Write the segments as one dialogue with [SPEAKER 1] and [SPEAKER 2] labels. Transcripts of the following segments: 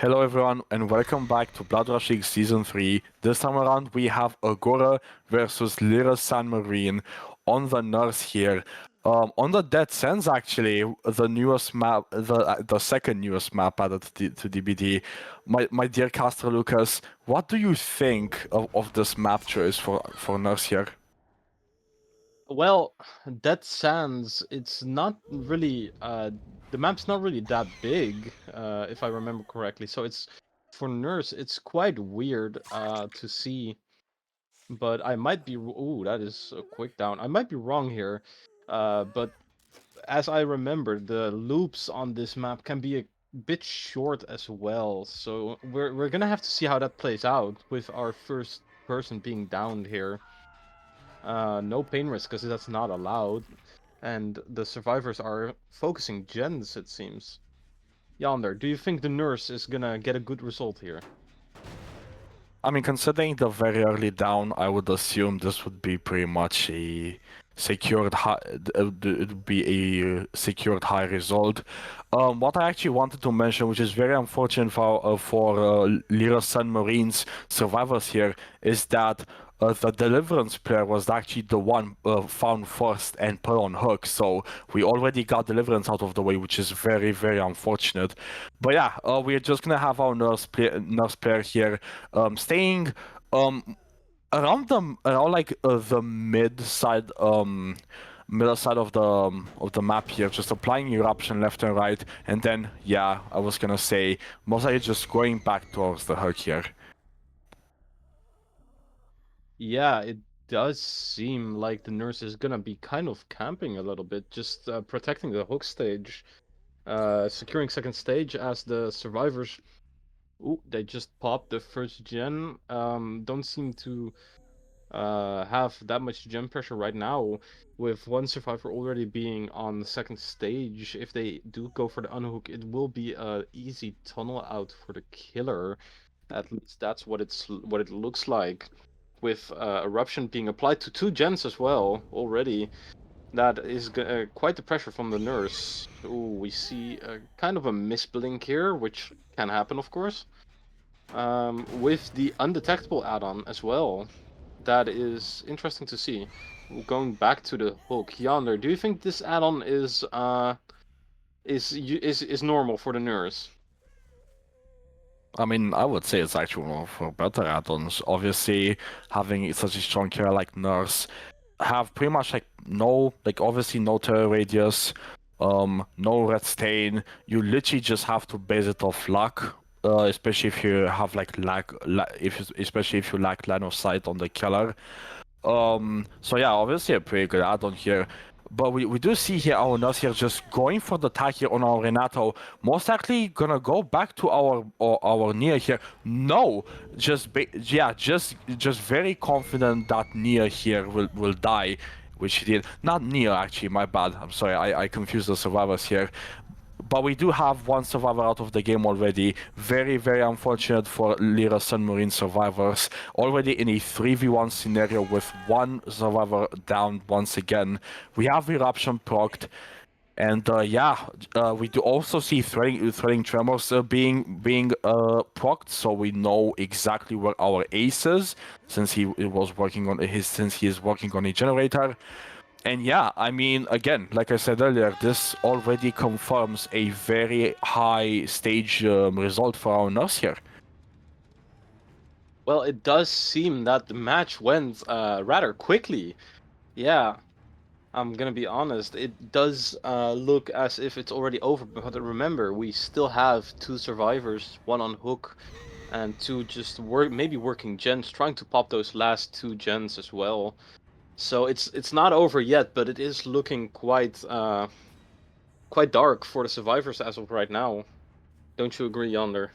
[SPEAKER 1] Hello everyone and welcome back to Blood Rush League Season 3. This time around we have Agora versus Lirasanmarine on the Nurse here. On the Dead Sense actually, the newest map, the second newest map added to DBD. My dear caster Lucas, what do you think of this map choice for Nurse here?
[SPEAKER 2] Well, Dead Sands, it's not really the map's not really that big, if I remember correctly. So it's for Nurse, it's quite weird to see, but I might be ooh, that is a quick down. I might be wrong here. But as I remember, the loops on this map can be a bit short as well. So we're gonna have to see how that plays out with our first person being downed here. No pain risk because that's not allowed. And the survivors are focusing gens, it seems. Yonder, do you think the nurse is gonna get a good result here?
[SPEAKER 1] I mean, considering the very early down, I would assume this would be pretty much a secured high. It would be a secured high result. What I actually wanted to mention, which is very unfortunate for Lirasanmarine's survivors here, is that the Deliverance player was actually the one found first and put on hook. So we already got Deliverance out of the way, which is very, very unfortunate. But yeah, we're just gonna have our nurse player here, staying around the middle side of the map here, just applying eruption left and right, and then yeah, I was gonna say most likely just going back towards the hook here.
[SPEAKER 2] Yeah, it does seem like the nurse is gonna be kind of camping a little bit, just protecting the hook stage, securing second stage as the survivors. Ooh, they just popped the first gen. Don't seem to have that much gem pressure right now, with one survivor already being on the second stage. If they do go for the unhook, it will be a easy tunnel out for the killer. At least that's what it looks like. With eruption being applied to two gens as well already, that is quite the pressure from the nurse. Ooh, we see kind of a misblink here, which can happen, of course. With the undetectable add-on as well. That is interesting to see. Going back to the hook yonder, do you think this add-on is normal for the nurse?
[SPEAKER 1] I mean, I would say it's actually one of our better add-ons. Obviously, having such a strong carrier like Nurse, have pretty much obviously no terror radius, no red stain. You literally just have to base it off luck. Especially if you have especially if you lack line of sight on the killer. So yeah, obviously a pretty good add-on here. But we do see here our nurse here just going for the attack here on our Renato. Most likely gonna go back to our Nia here. No, just very confident that Nia here will die, which he did. Not Nia actually, my bad. I'm sorry, I confused the survivors here. But we do have one survivor out of the game already. Very, very unfortunate for Lirasanmarine survivors. Already in a 3v1 scenario with one survivor down once again. We have Eruption procced. And we do also see threading tremors being procced, so we know exactly where our ace is since he is working on a generator. And yeah, I mean, again, like I said earlier, this already confirms a very high stage result for our nurse here.
[SPEAKER 2] Well, it does seem that the match went rather quickly. Yeah, I'm gonna be honest. It does look as if it's already over, but remember, we still have two survivors, one on hook, and two just maybe working gens, trying to pop those last two gens as well. So it's not over yet, but it is looking quite dark for the survivors as of right now. Don't you agree, Yonder?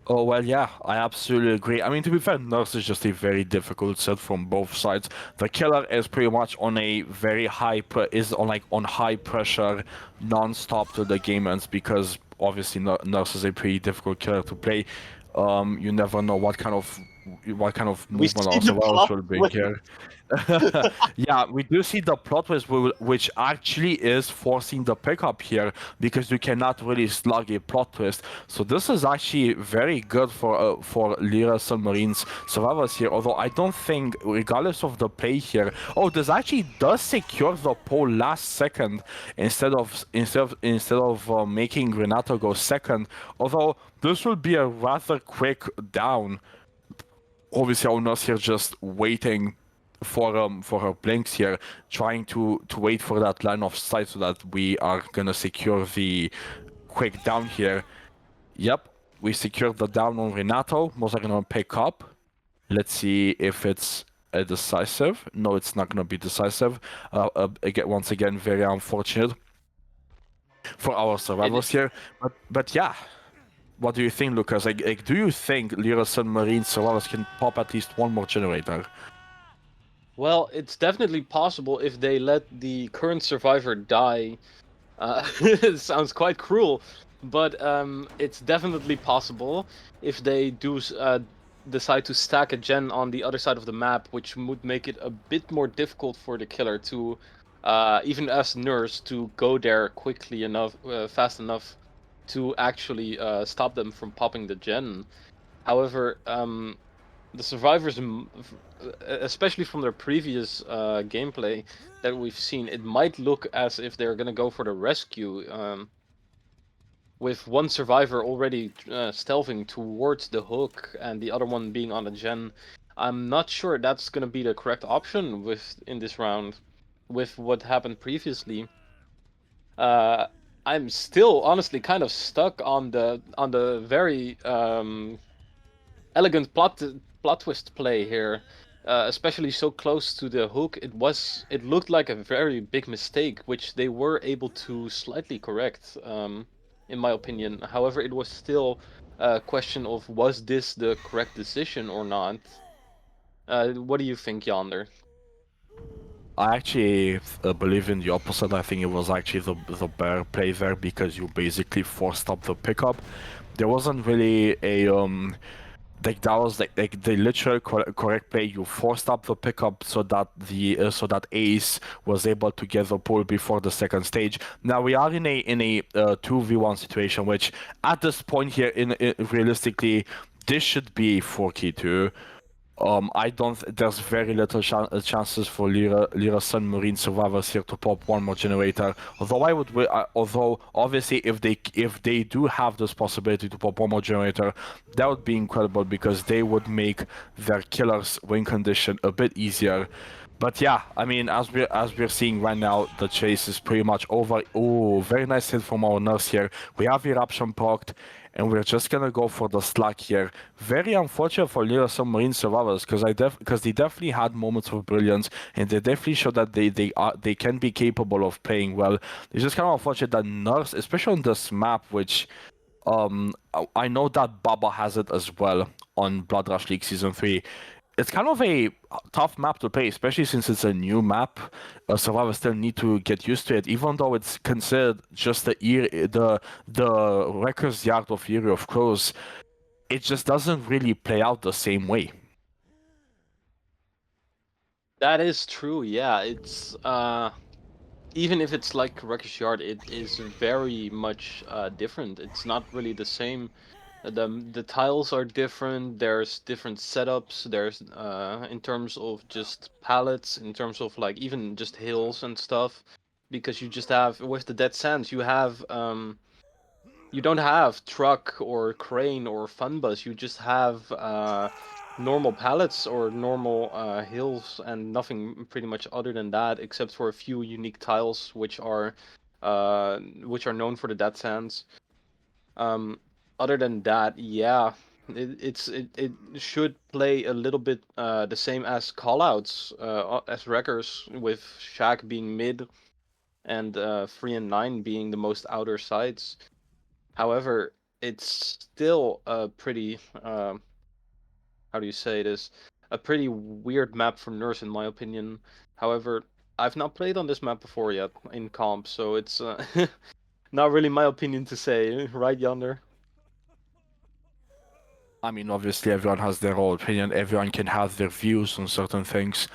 [SPEAKER 1] Oh, well, yeah, I absolutely agree. I mean, to be fair, Nurse is just a very difficult set from both sides. The killer is pretty much on a very on high pressure, non-stop till the game ends because obviously Nurse is a pretty difficult killer to play. You never know what kind of what kind of
[SPEAKER 2] We
[SPEAKER 1] movement
[SPEAKER 2] see
[SPEAKER 1] our
[SPEAKER 2] the
[SPEAKER 1] survivors
[SPEAKER 2] plot
[SPEAKER 1] will bring
[SPEAKER 2] twist.
[SPEAKER 1] here. Yeah, we do see the plot twist, which actually is forcing the pickup here because you cannot really slug a plot twist. So this is actually very good for Lirasanmarine's survivors here. Although I don't think, regardless of the play here, oh, this actually does secure the pole last second instead of making Renato go second. Although this will be a rather quick down. Obviously our nurse here just waiting for her blinks here, trying to wait for that line of sight so that we are gonna secure the quick down here. Yep, we secured the down on Renato. Most are gonna pick up. Let's see if it's a decisive. No, it's not gonna be decisive. Again, once again, very unfortunate for our
[SPEAKER 2] It
[SPEAKER 1] survivors here. But yeah, what do you think, Lucas? Do you think Lirasan Marine survivors can pop at least one more generator?
[SPEAKER 2] Well, it's definitely possible if they let the current survivor die. It sounds quite cruel, but it's definitely possible if they do decide to stack a gen on the other side of the map, which would make it a bit more difficult for the killer to, even as nurse, to go there quickly enough, fast enough to actually stop them from popping the gen. However, the survivors, especially from their previous gameplay that we've seen, it might look as if they're gonna go for the rescue, with one survivor already stealthing towards the hook and the other one being on a gen. I'm not sure that's gonna be the correct option with in this round, with what happened previously. Uh, I'm still honestly kind of stuck on the very elegant plot twist play here, especially so close to the hook. It looked like a very big mistake, which they were able to slightly correct, in my opinion. However, it was still a question of was this the correct decision or not. What do you think, Yonder?
[SPEAKER 1] I actually believe in the opposite. I think it was actually the better play there because you basically forced up the pickup. There wasn't really a like that was like the literal correct play. You forced up the pickup so that Ace was able to get the pull before the second stage. Now we are in a 2v1 situation, which at this point here in realistically this should be 4k2. I don't. There's very little chances for Lira Sun Marine survivors here to pop one more generator. Although although obviously if they do have this possibility to pop one more generator, that would be incredible because they would make their killer's win condition a bit easier. But yeah, I mean, as we're seeing right now, the chase is pretty much over. Oh, very nice hit from our nurse here. We have eruption procced, and we're just gonna go for the slug here. Very unfortunate for Lira Submarine survivors because they definitely had moments of brilliance, and they definitely showed that they can be capable of playing well. It's just kind of unfortunate that nurse, especially on this map, which I know that Baba has it as well on Blood Rush League Season 3. It's kind of a tough map to play, especially since it's a new map. Survivors still need to get used to it, even though it's considered just the Wrecker's Yard of Eerie of Crows. It just doesn't really play out the same way.
[SPEAKER 2] That is true. Yeah, it's even if it's like Wrecker's Yard, it is very much different. It's not really the same. The tiles are different. There's different setups. There's in terms of just pallets, in terms of like even just hills and stuff, because you just have with the Dead Sands, you don't have truck or crane or fun bus. You just have normal pallets or normal hills and nothing pretty much other than that, except for a few unique tiles which are known for the Dead Sands. Um, Other than that, yeah, it should play a little bit the same as callouts, as wreckers, with Shack being mid and 3 and 9 being the most outer sides. However, it's still a pretty how do you say this? A pretty weird map for Nurse, in my opinion. However, I've not played on this map before yet in comp, so it's not really my opinion to say, right, Yonder?
[SPEAKER 1] I mean, obviously, everyone has their own opinion. Everyone can have their views on certain things,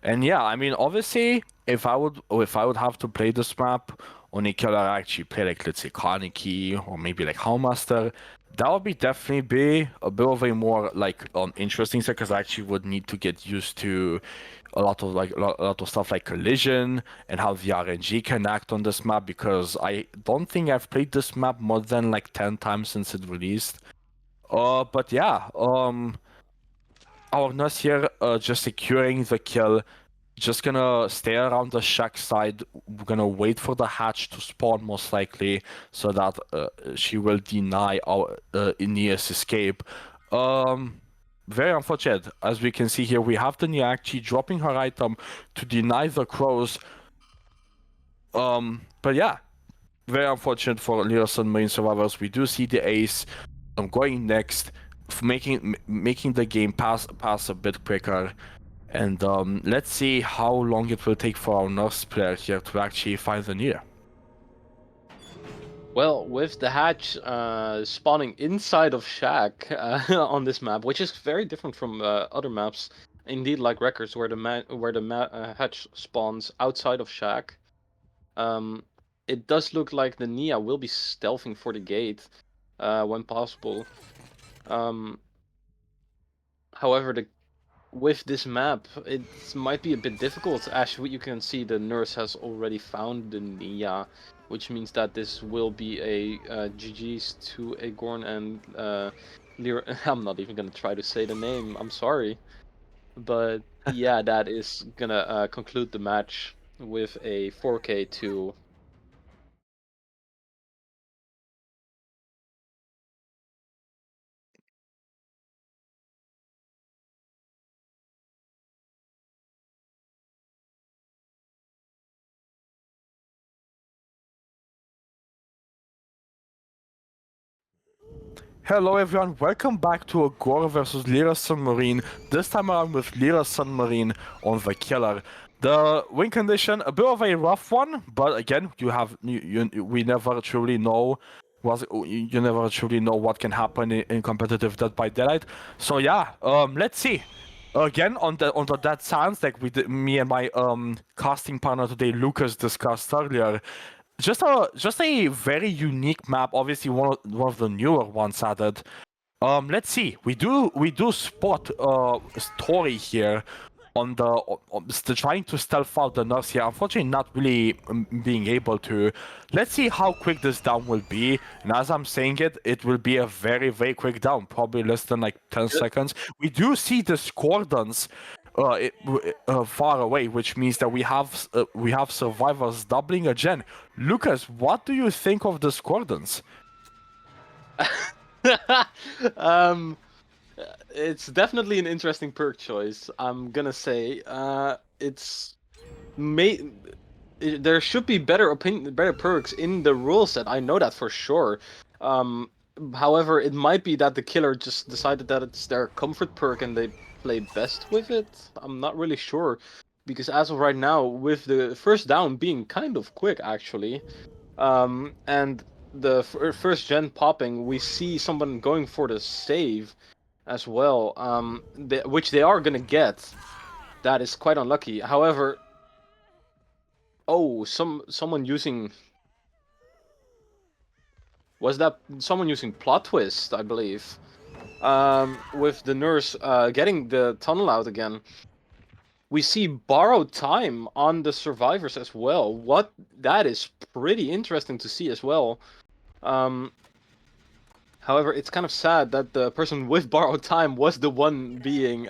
[SPEAKER 1] and yeah, I mean, obviously, if I would have to play this map on a killer, I actually play like let's say Kaneki or maybe like Hellmaster. That would be definitely be a bit of a more like interesting set because I actually would need to get used to a lot of a lot of stuff like collision and how the RNG can act on this map because I don't think I've played this map more than like 10 times since it released. But yeah, our nurse here, just securing the kill. Just gonna stay around the shack side. We're gonna wait for the hatch to spawn, most likely, so that she will deny our Aeneas escape. Um, Very unfortunate. As we can see here, we have the Nia actually dropping her item to deny the crows. But yeah, very unfortunate for Lirasanmarine survivors. We do see the ace going next, making the game pass a bit quicker. And let's see how long it will take for our nurse player here to actually find the Nier.
[SPEAKER 2] Well, with the hatch spawning inside of Shack on this map, which is very different from other maps, indeed like Records, where the hatch spawns outside of Shack, um, it does look like the Nia will be stealthing for the gate when possible. Um, However, with this map, it might be a bit difficult. As you can see, the nurse has already found the Nia, which means that this will be a GG's to Agorn and I'm not even gonna try to say the name. I'm sorry, but yeah, that is gonna conclude the match with a 4K2.
[SPEAKER 1] Hello everyone, welcome back to Agora versus Lirasanmarine. This time around with Lirasanmarine on the killer. The win condition, a bit of a rough one, but again, we never truly know you never truly know what can happen in competitive Dead by Daylight. So yeah, let's see. Again, on the Dead Sans, like me and my casting partner today, Lucas, discussed earlier, just a very unique map. Obviously, one of the newer ones added. Let's see. We do spot story here on trying to stealth out the nurse here. Unfortunately, not really being able to. Let's see how quick this down will be. And as I'm saying it, it will be a very, very quick down, probably less than like 10 seconds. We do see the Discordance far away, which means that we have survivors doubling a gen. Lucas, what do you think of the Discordance?
[SPEAKER 2] um, it's definitely an interesting perk choice. I'm gonna say, it's may there should be better perks in the rule set. I know that for sure. Um, However, it might be that the killer just decided that it's their comfort perk and they play best with it. I'm not really sure, because as of right now, with the first down being kind of quick actually, and the first gen popping, we see someone going for the save as well, which they are gonna get. That is quite unlucky. However, oh, someone using, was that someone using plot twist, I believe. With the nurse getting the tunnel out again. We see borrowed time on the survivors as well. What That is pretty interesting to see as well. Um, However, it's kind of sad that the person with borrowed time was the one being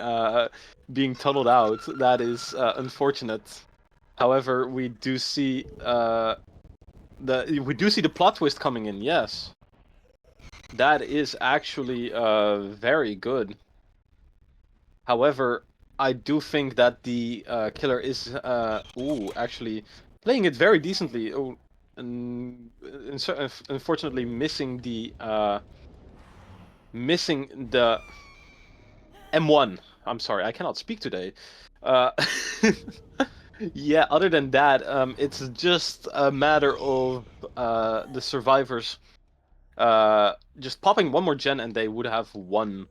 [SPEAKER 2] tunneled out. That is unfortunate. However, we do see the plot twist coming in. Yes, that is actually very good. However, I do think that the killer is actually playing it very decently. Oh, and unfortunately missing the M1. I'm sorry, I cannot speak today. Uh, yeah, other than that, it's just a matter of the survivors just popping one more gen and they would have won.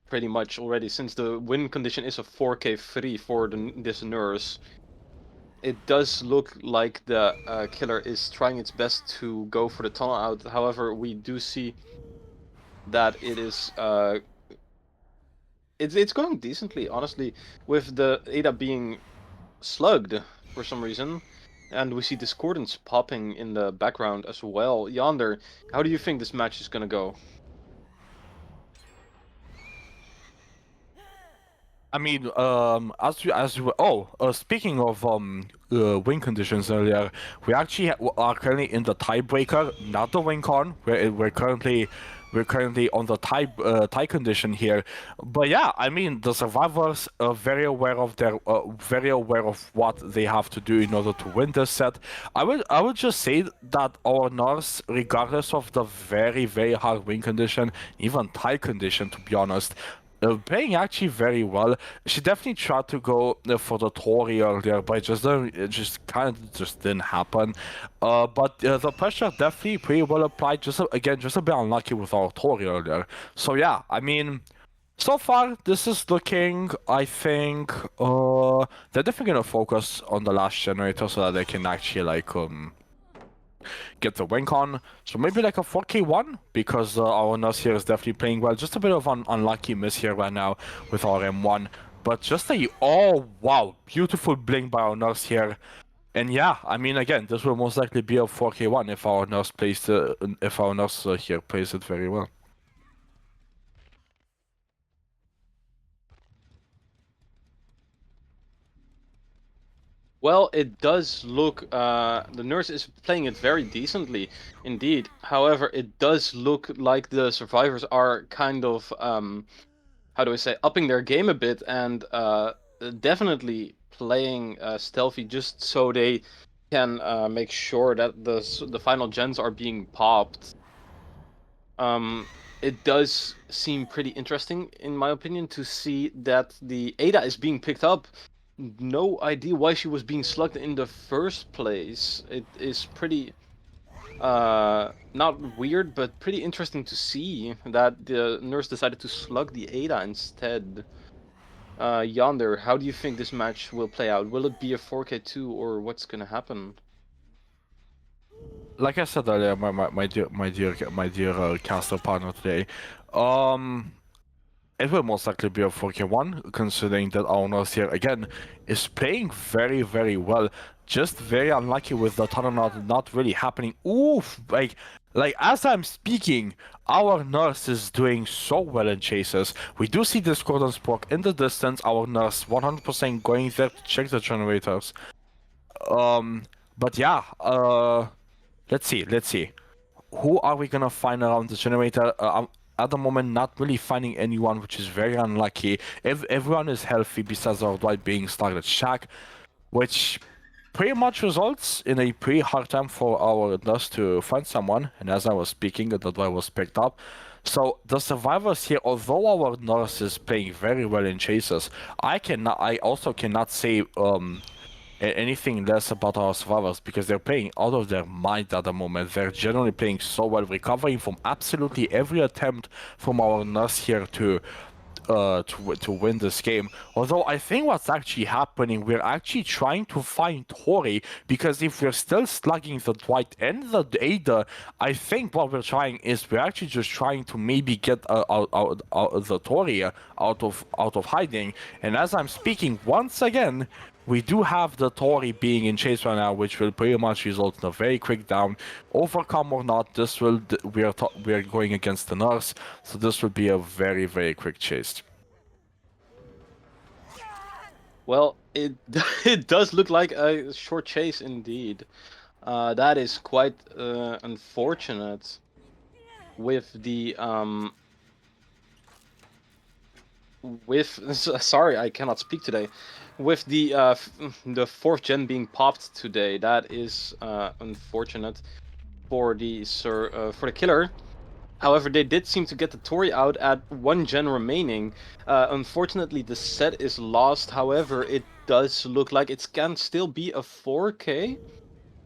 [SPEAKER 2] pretty much already, since the win condition is a 4K free for this nurse. It does look like the killer is trying its best to go for the tunnel out. However, we do see that it's going decently, honestly, with the Ada being slugged for some reason. And we see discordance popping in the background as well. Yonder, how do you think this match is gonna go?
[SPEAKER 1] I mean, speaking of win conditions earlier, we actually are currently in the tiebreaker, not the win con. We're currently on the tie condition here. But yeah, I mean, the survivors are very aware of what they have to do in order to win this set. I would just say that our nurse, regardless of the very hard win condition, even tie condition, to be honest, playing actually very well. She definitely tried to go for the Tori earlier, but it just kind of just didn't happen. But the pressure definitely pretty well applied. Just a bit unlucky with our Tori earlier. So yeah, I mean, so far this is looking. I think they're definitely gonna focus on the last generator so that they can actually get the wink on. So maybe like a 4K1 because our nurse here is definitely playing well. Just a bit of an unlucky miss here right now with our M1. But just a, oh wow, beautiful blink by our nurse here. And yeah, I mean, again, this will most likely be a 4K1 if our nurse here plays it very well.
[SPEAKER 2] Well, it does look, the nurse is playing it very decently indeed. However, it does look like the survivors are kind of, how do I say, upping their game a bit and definitely playing stealthy just so they can make sure that the final gens are being popped. It does seem pretty interesting, in my opinion, to see that the Ada is being picked up. No idea why she was being slugged in the first place. It is pretty not weird, but pretty interesting to see that the nurse decided to slug the Ada instead. Yonder, how do you think this match will play out? Will it be a 4K2 or what's gonna happen?
[SPEAKER 1] Like I said earlier, my dear caster partner today, um, it will most likely be a 4K1, considering that our nurse here again is playing very well. Just very unlucky with the tunnel not really happening. Oof, like as I'm speaking, our nurse is doing so well in chases. We do see discordance proc in the distance. Our nurse 100% going there to check the generators. Um, but yeah, let's see. Who are we gonna find around the generator? At the moment, not really finding anyone, which is very unlucky. Everyone is healthy besides our Dwight being stuck at Shack, which pretty much results in a pretty hard time for our nurse to find someone. And as I was speaking, the Dwight was picked up. So the survivors here, although our nurse is playing very well in chases, I also cannot say anything less about our survivors because they're playing out of their mind at the moment. They're generally playing so well, recovering from absolutely every attempt from our nurse here to win this game. Although I think what's actually happening, we're actually trying to find Tori because if we're still slugging the Dwight and the Ada, I think what we're trying is we're actually just trying to maybe get the Tori out of hiding. And as I'm speaking, once again, we do have the Tori being in chase right now, which will pretty much result in a very quick down. Overcome or not, we are going against the nurse, so this will be a very quick chase.
[SPEAKER 2] Well, it it does look like a short chase indeed. That is quite unfortunate with the with sorry, I cannot speak today. With the fourth gen being popped today, that is unfortunate for the killer. However, they did seem to get the Tori out at one gen remaining. Unfortunately, the set is lost. However, it does look like it can still be a 4K,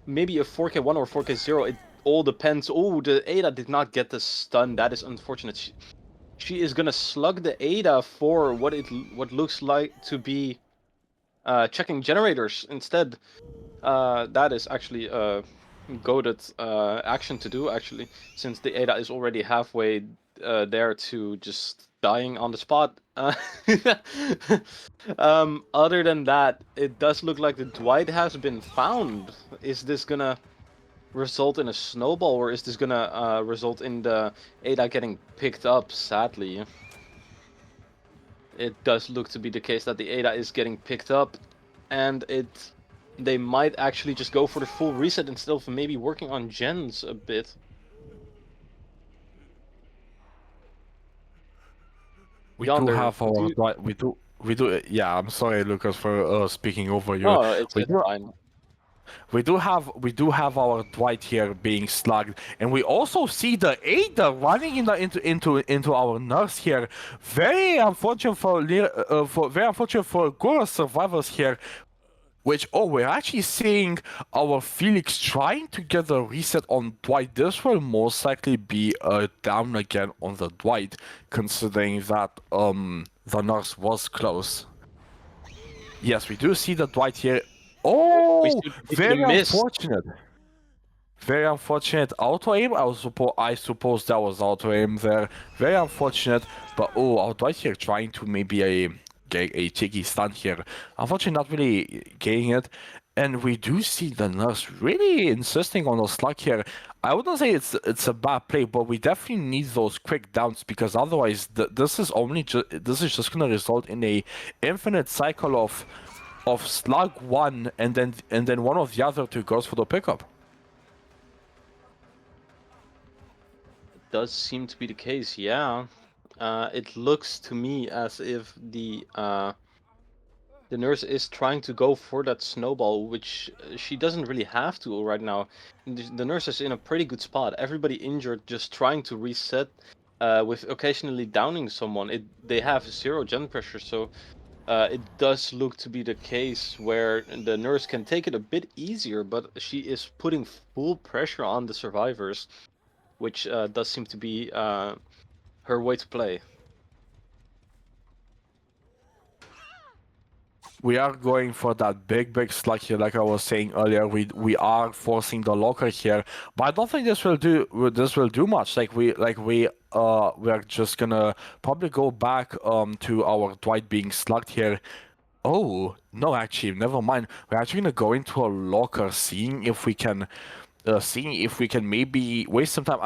[SPEAKER 2] maybe a 4K1 or 4K0. It all depends. Oh, the Ada did not get the stun. That is unfortunate. she is gonna slug the Ada for what looks like to be checking generators instead. That is actually a goaded action to do, actually, since the Ada is already halfway there to just dying on the spot. Other than that, it does look like the Dwight has been found. Is this gonna result in a snowball, or is this gonna result in the Ada getting picked up? Sadly, it does look to be the case that the Ada is getting picked up, and they might actually just go for the full reset instead of maybe working on gens a bit.
[SPEAKER 1] We do
[SPEAKER 2] Yonder,
[SPEAKER 1] have our we do. Yeah, I'm sorry, Lucas, for speaking over you.
[SPEAKER 2] no,
[SPEAKER 1] We
[SPEAKER 2] it's
[SPEAKER 1] do
[SPEAKER 2] fine.
[SPEAKER 1] we do have our Dwight here being slugged, and we also see the Ada running into our nurse here. Very unfortunate for very unfortunate for Agora survivors here. Which, oh, we're actually seeing our Felix trying to get a reset on Dwight. This will most likely be a down again on the Dwight, considering that the nurse was close. Yes, we do see the Dwight here. Oh,
[SPEAKER 2] We should have
[SPEAKER 1] very
[SPEAKER 2] missed.
[SPEAKER 1] unfortunate. Very unfortunate auto aim. I suppose that was auto aim there. Very unfortunate. But oh, our Dwight here trying to maybe get a cheeky stun here. Unfortunately, not really getting it. And we do see the nurse really insisting on the slug here. I wouldn't say it's a bad play, but we definitely need those quick downs because otherwise this is just gonna result in a infinite cycle of slug one and then one of the other two goes for the pickup.
[SPEAKER 2] Does seem to be the case, yeah. It looks to me as if the nurse is trying to go for that snowball, which she doesn't really have to right now. The nurse is in a pretty good spot. Everybody injured, just trying to reset, with occasionally downing someone. They have 0 gen pressure, so it does look to be the case where the nurse can take it a bit easier, but she is putting full pressure on the survivors, which does seem to be her way to play.
[SPEAKER 1] We are going for that big slug here, like I was saying earlier. We are forcing the locker here, but I don't think this will do much. We're just gonna probably go back to our Dwight being slugged here. Oh no, actually, never mind. We're actually gonna go into a locker, seeing if we can maybe waste some time.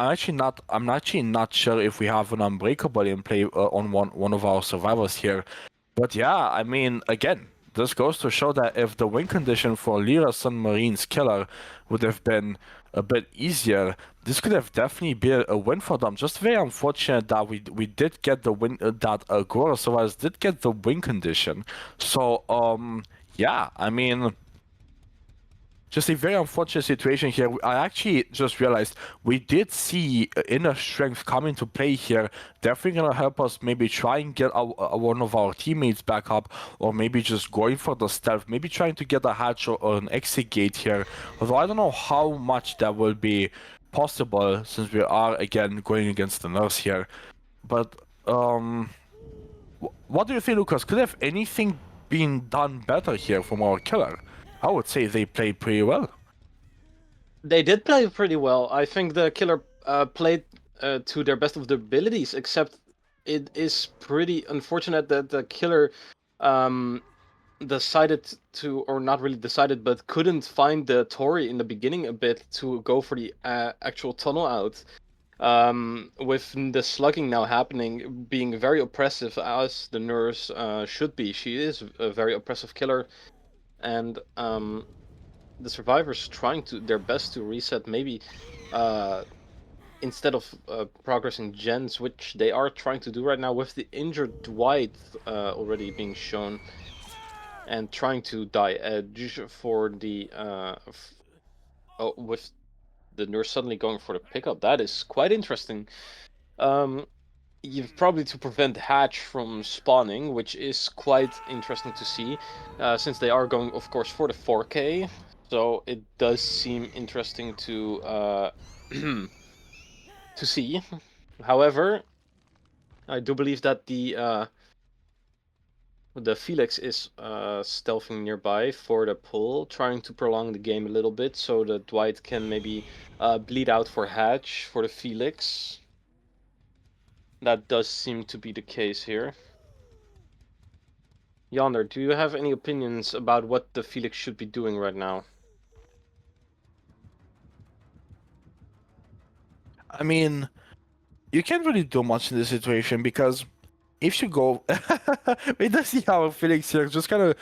[SPEAKER 1] I'm actually not sure if we have an unbreakable in play on one of our survivors here. But yeah, I mean, again, this goes to show that if the win condition for Lirasanmarine's killer would have been a bit easier, this could have definitely been a win for them. Just very unfortunate that we did get the win, that Agora survivors did get the win condition. So yeah, I mean, just a very unfortunate situation here. I actually just realized we did see inner strength come into play here. Definitely gonna help us maybe try and get one of our teammates back up, or maybe just going for the stealth, maybe trying to get a hatch or an exit gate here. Although I don't know how much that will be possible since we are again going against the nurse here. But what do you think, Lucas? Could have anything been done better here from our killer? I would say they played pretty well.
[SPEAKER 2] They did play pretty well. I think the killer played to their best of their abilities, except it is pretty unfortunate that the killer um, decided to, or not really decided, but couldn't find the Tory in the beginning a bit to go for the actual tunnel out. With the slugging now happening, being very oppressive as the nurse should be. She is a very oppressive killer, and the survivors trying to their best to reset, maybe instead of progressing gens, which they are trying to do right now with the injured Dwight already being shown, and trying to die edge for the with the nurse suddenly going for the pickup. That is quite interesting. Um, you've probably to prevent hatch from spawning, which is quite interesting to see, since they are going, of course, for the 4K. So it does seem interesting to to see. However, I do believe that the Felix is stealthing nearby for the pull, trying to prolong the game a little bit so that Dwight can maybe bleed out for Hatch for the Felix. That does seem to be the case here. Yonder, do you have any opinions about what the Felix should be doing right now?
[SPEAKER 1] I mean, you can't really do much in this situation because if you go, we don't see how Felix here. Just gonna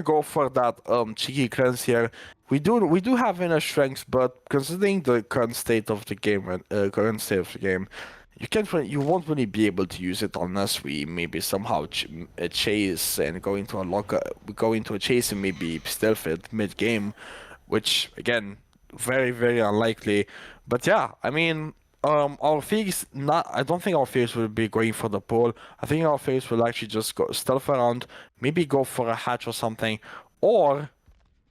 [SPEAKER 1] go for that cheeky cleanse here. We do have inner strength, but considering the current state of the game, you can't you won't really be able to use it unless we maybe somehow chase and go into a chase and maybe stealth it mid game, which again, very very unlikely. But yeah, I mean, our Felix not. I don't think our Felix will be going for the pull. I think our Felix will actually just go stealth around, maybe go for a hatch or something, or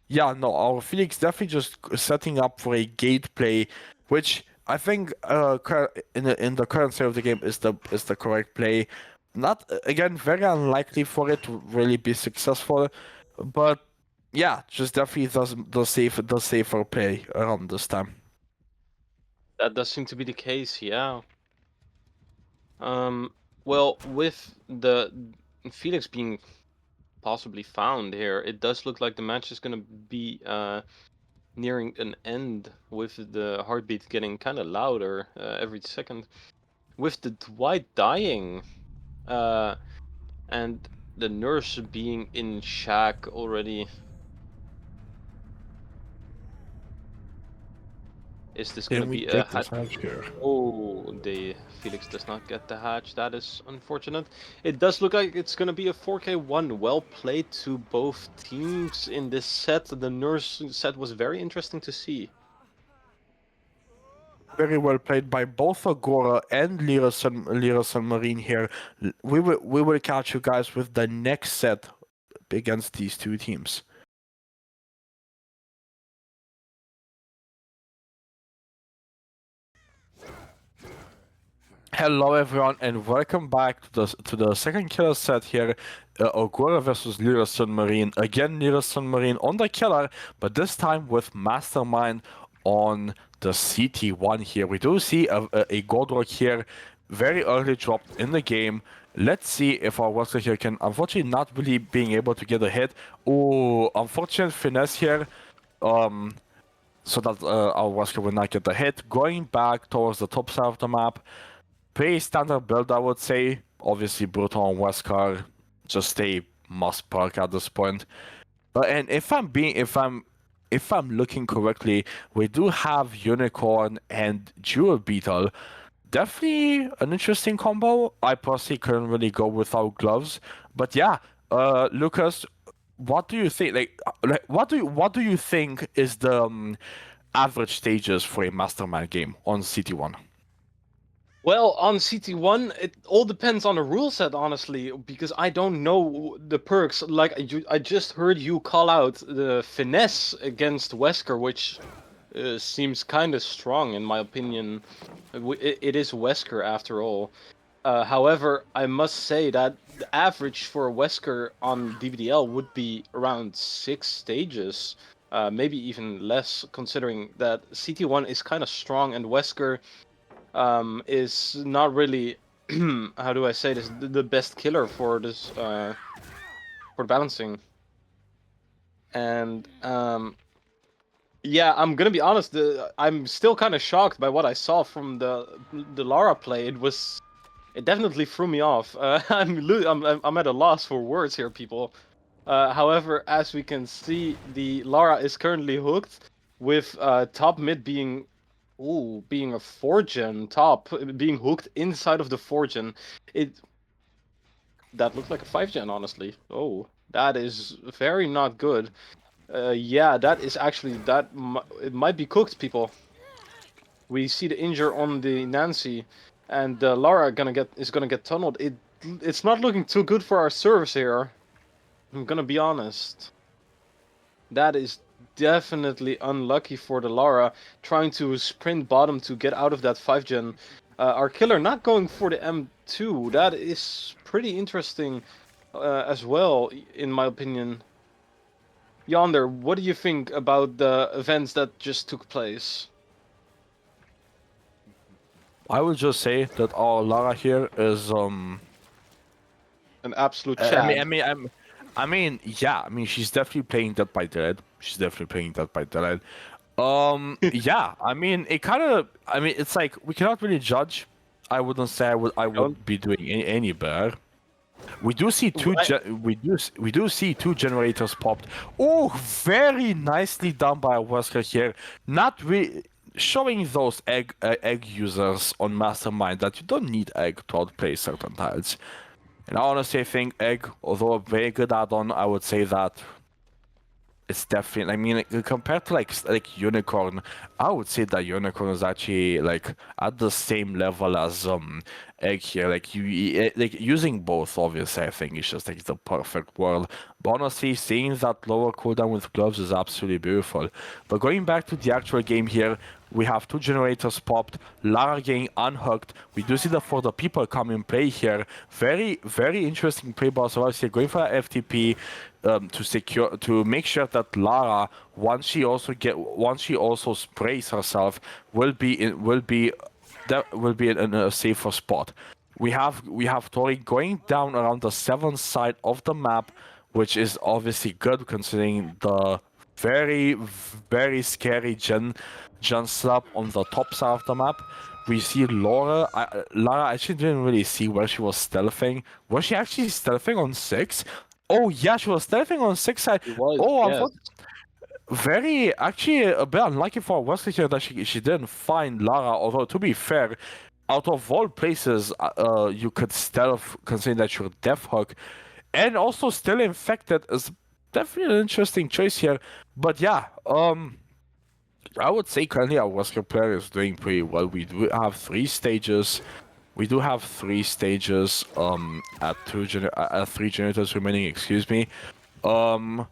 [SPEAKER 1] yeah, no, our Felix definitely just setting up for a gate play, which I think in the current state of the game is the correct play. Not again very unlikely for it to really be successful, but yeah, just definitely the safer play around this time.
[SPEAKER 2] That does seem to be the case, yeah. Well, with the Felix being possibly found here, it does look like the match is gonna be nearing an end with the heartbeat getting kind of louder every second. With the Dwight dying, uh, and the nurse being in shack already. Is this gonna
[SPEAKER 1] Can we
[SPEAKER 2] be a
[SPEAKER 1] get this
[SPEAKER 2] hatch?
[SPEAKER 1] hatch here?
[SPEAKER 2] Oh, the Felix does not get the hatch. That is unfortunate. It does look like it's gonna be a 4K1. Well played to both teams in this set. The nurse set was very interesting to see.
[SPEAKER 1] Very well played by both Agora and Lirasanmarine here. We will catch you guys with the next set against these two teams. Hello everyone and welcome back to the second killer set here. Agora versus Lirasanmarine. Again, Lirasanmarine on the killer, but this time with Mastermind on the CT1 here. We do see a Godrock here, very early dropped in the game. Let's see if our Wesker here can, unfortunately not really being able to get a hit. Oh, unfortunate finesse here. So that our Wesker will not get the hit. Going back towards the top side of the map. Pretty standard build, I would say. Obviously, Brutal and Wesker just a must perk at this point. And if I'm looking correctly, we do have Unicorn and Jewel Beetle. Definitely an interesting combo. I personally couldn't really go without gloves, but yeah, Lucas, what do you think? What do you think is the average stages for a Mastermind game on CT1?
[SPEAKER 2] Well, on CT1, it all depends on the rule set, honestly, because I don't know the perks. Like, I just heard you call out the finesse against Wesker, which seems kind of strong, in my opinion. It is Wesker, after all. However, I must say that the average for a Wesker on DVDL would be around 6 stages, maybe even less, considering that CT1 is kind of strong and Wesker is not really how do I say this, the best killer for this for balancing. And yeah, I'm gonna be honest, I'm still kind of shocked by what I saw from the Lara play. It definitely threw me off. I'm at a loss for words here, people. However, as we can see, the Lara is currently hooked with top mid being, ooh, being a 4-gen top, being hooked inside of the 4-gen. That looks like a 5-gen, honestly. Oh, that is very not good. Yeah, that is actually, it might be cooked, people. We see the injure on the Nancy, and Lara is gonna get tunneled. It's not looking too good for our servers here. I'm gonna be honest. That is definitely unlucky for the Lara, trying to sprint bottom to get out of that 5-gen. Our killer not going for the M2. That is pretty interesting as well, in my opinion. Yonder, what do you think about the events that just took place?
[SPEAKER 1] I would just say that our Lara here is
[SPEAKER 2] An absolute
[SPEAKER 1] I mean,
[SPEAKER 2] Chad.
[SPEAKER 1] I mean, I mean, yeah. I mean, she's definitely playing Dead by Daylight. She's definitely playing Dead by Daylight. Yeah. I mean, it kind of. I mean, it's like we cannot really judge. I wouldn't say I
[SPEAKER 2] Don't.
[SPEAKER 1] would be doing any better. We do see
[SPEAKER 2] I,
[SPEAKER 1] we do see two generators popped. Oh, very nicely done by Wesker here. Not really showing those egg users on Mastermind that you don't need egg to outplay certain tiles. And I honestly think egg, although a very good add-on, I would say that it's definitely. I mean, compared to like unicorn, I would say that unicorn is actually like at the same level as egg here. Like like using both. Obviously, I think it's just like the perfect world. But honestly, seeing that lower cooldown with gloves is absolutely beautiful. But going back to the actual game here, we have two generators popped, Lara getting unhooked. We do see that for the people come in play here. Very interesting play by Survivors here, going for a FTP to make sure that Lara, once she also sprays herself, that will be in a safer spot. We have Tori going down around the 7th side of the map, which is obviously good considering the very very scary Gen slab on the top side of the map. We see Lara actually didn't really see where she was stealthing. Was she actually stealthing on 6? Oh yeah, she was stealthing on 6 side.
[SPEAKER 2] it was,
[SPEAKER 1] Oh,
[SPEAKER 2] yes.
[SPEAKER 1] very actually a bit unlucky for Wesley here that she didn't find Lara. Although to be fair, out of all places you could stealth, considering that you're Death Hook, and also still infected is definitely an interesting choice here. But yeah, I would say currently our Wesker player is doing pretty well. We do have 3 stages. We do have 3 stages at 3 generators remaining. Excuse me. Um.